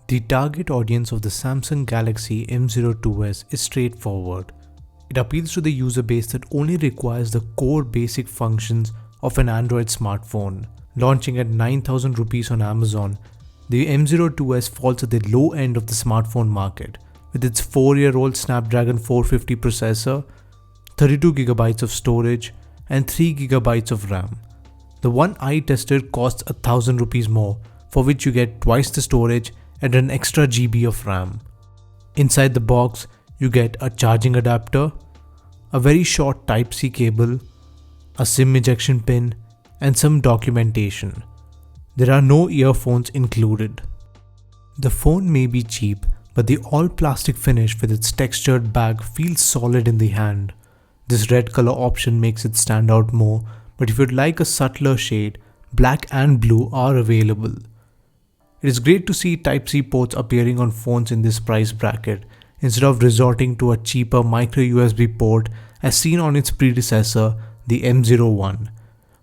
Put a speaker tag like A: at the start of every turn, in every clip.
A: The target audience of the Samsung Galaxy M02s is straightforward. It appeals to the user base that only requires the core basic functions of an Android smartphone. Launching at 9,000 rupees on Amazon, the M02s falls at the low end of the smartphone market with its 4-year-old Snapdragon 450 processor, 32GB of storage and 3GB of RAM. The one I tested costs 1,000 rupees more, for which you get twice the storage and an extra GB of RAM. Inside the box, you get a charging adapter, a very short Type-C cable, a SIM ejection pin, and some documentation. There are no earphones included. The phone may be cheap, but the all-plastic finish with its textured back feels solid in the hand. This red color option makes it stand out more, but if you'd like a subtler shade, black and blue are available. It is great to see Type-C ports appearing on phones in this price bracket instead of resorting to a cheaper micro USB port as seen on its predecessor, the M01.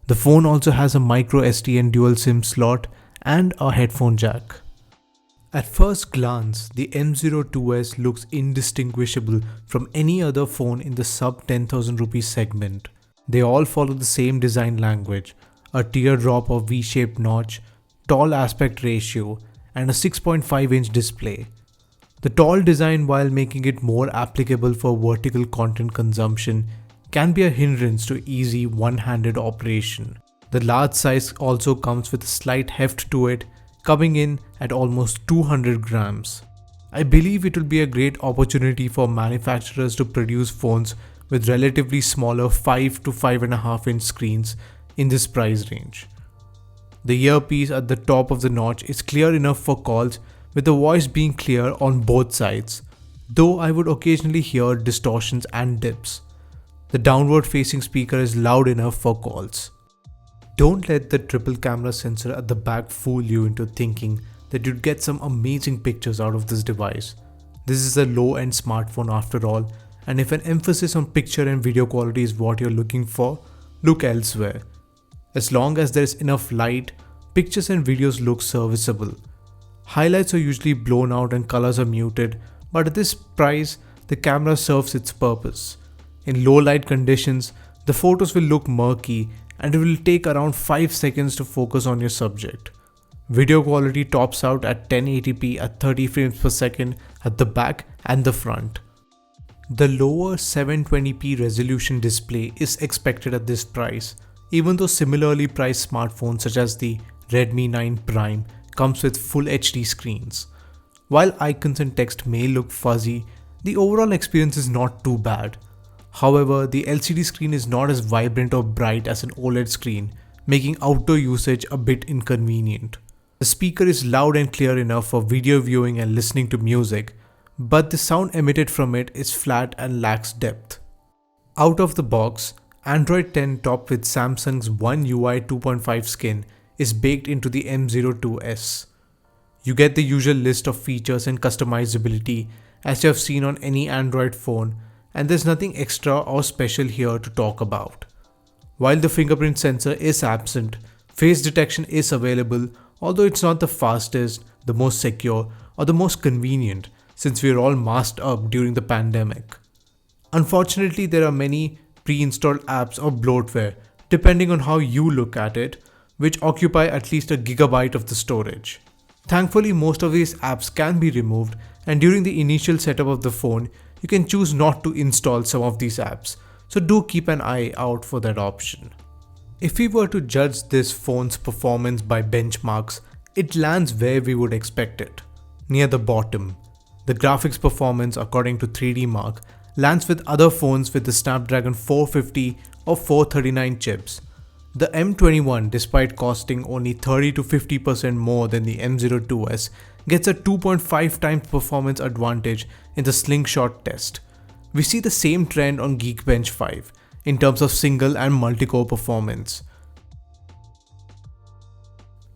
A: The phone also has a micro SD and dual SIM slot and a headphone jack. At first glance, the M02s looks indistinguishable from any other phone in the sub 10,000 rupees segment. They all follow the same design language, a teardrop of V-shaped notch, tall aspect ratio, and a 6.5-inch display. The tall design, while making it more applicable for vertical content consumption, can be a hindrance to easy one-handed operation. The large size also comes with a slight heft to it, coming in at almost 200 grams. I believe it will be a great opportunity for manufacturers to produce phones with relatively smaller 5 to 5.5 inch screens in this price range. The earpiece at the top of the notch is clear enough for calls, with the voice being clear on both sides, though I would occasionally hear distortions and dips. The downward facing speaker is loud enough for calls. Don't let the triple camera sensor at the back fool you into thinking that you'd get some amazing pictures out of this device. This is a low-end smartphone after all, and if an emphasis on picture and video quality is what you're looking for, look elsewhere. As long as there's enough light, pictures and videos look serviceable. Highlights are usually blown out and colors are muted, but at this price, the camera serves its purpose. In low light conditions, the photos will look murky and it will take around 5 seconds to focus on your subject. Video quality tops out at 1080p at 30 frames per second at the back and the front. The lower 720p resolution display is expected at this price, even though similarly priced smartphones such as the Redmi 9 Prime comes with full HD screens. While icons and text may look fuzzy, the overall experience is not too bad. However, the LCD screen is not as vibrant or bright as an OLED screen, making outdoor usage a bit inconvenient. The speaker is loud and clear enough for video viewing and listening to music, but the sound emitted from it is flat and lacks depth. Out of the box, Android 10 topped with Samsung's One UI 2.5 skin is baked into the M02s. You get the usual list of features and customizability as you have seen on any Android phone, and there's nothing extra or special here to talk about. While the fingerprint sensor is absent, face detection is available, although it's not the fastest, the most secure, or the most convenient, since we're all masked up during the pandemic. Unfortunately, there are many pre-installed apps or bloatware, depending on how you look at it, which occupy at least a gigabyte of the storage. Thankfully, most of these apps can be removed, and during the initial setup of the phone, you can choose not to install some of these apps, so do keep an eye out for that option. If we were to judge this phone's performance by benchmarks, it lands where we would expect it, near the bottom. The graphics performance, according to 3D Mark, lands with other phones with the Snapdragon 450 or 439 chips. The M21, despite costing only 30 to 50% more than the M02s, gets a 2.5 times performance advantage in the slingshot test. We see the same trend on Geekbench 5 in terms of single and multi-core performance.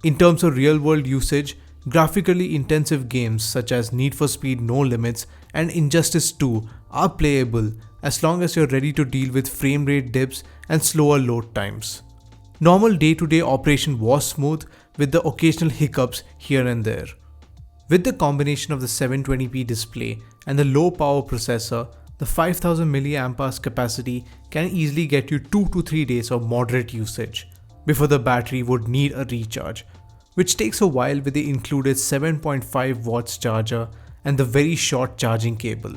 A: In terms of real-world usage, graphically intensive games such as Need for Speed No Limits and Injustice 2 are playable as long as you're ready to deal with frame rate dips and slower load times. Normal day-to-day operation was smooth with the occasional hiccups here and there. With the combination of the 720p display and the low power processor, the 5000 mAh capacity can easily get you 2 to 3 days of moderate usage before the battery would need a recharge, which takes a while with the included 7.5 watts charger and the very short charging cable.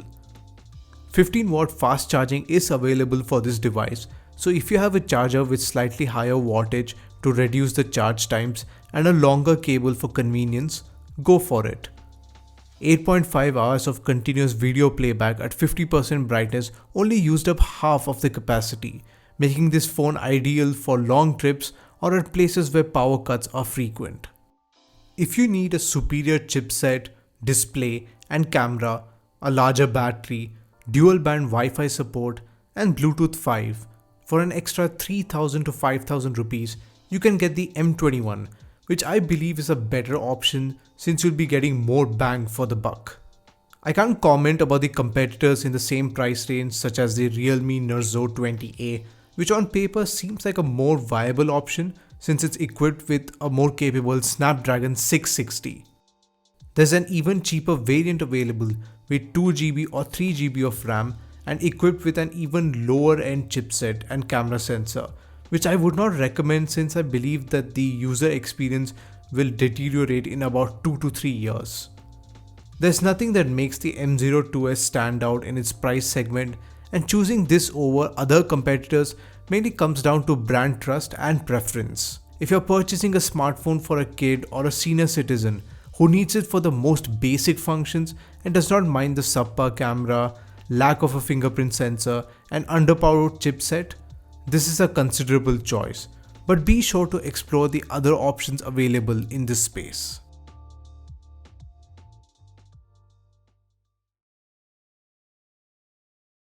A: 15 watt fast charging is available for this device, so if you have a charger with slightly higher wattage to reduce the charge times and a longer cable for convenience, go for it. 8.5 hours of continuous video playback at 50% brightness only used up half of the capacity, making this phone ideal for long trips or at places where power cuts are frequent. If you need a superior chipset, display and camera, a larger battery, dual band Wi-Fi support and Bluetooth 5, for an extra 3000 to 5000 rupees, you can get the M21, which I believe is a better option since you'll be getting more bang for the buck. I can't comment about the competitors in the same price range such as the Realme Narzo 20A, which on paper seems like a more viable option since it's equipped with a more capable Snapdragon 660. There's an even cheaper variant available with 2GB or 3GB of RAM and equipped with an even lower end chipset and camera sensor, which I would not recommend since I believe that the user experience will deteriorate in about 2 to 3 years. There's nothing that makes the M02s stand out in its price segment, and choosing this over other competitors mainly comes down to brand trust and preference. If you're purchasing a smartphone for a kid or a senior citizen who needs it for the most basic functions and does not mind the subpar camera, lack of a fingerprint sensor and underpowered chipset, this is a considerable choice, but be sure to explore the other options available in this space.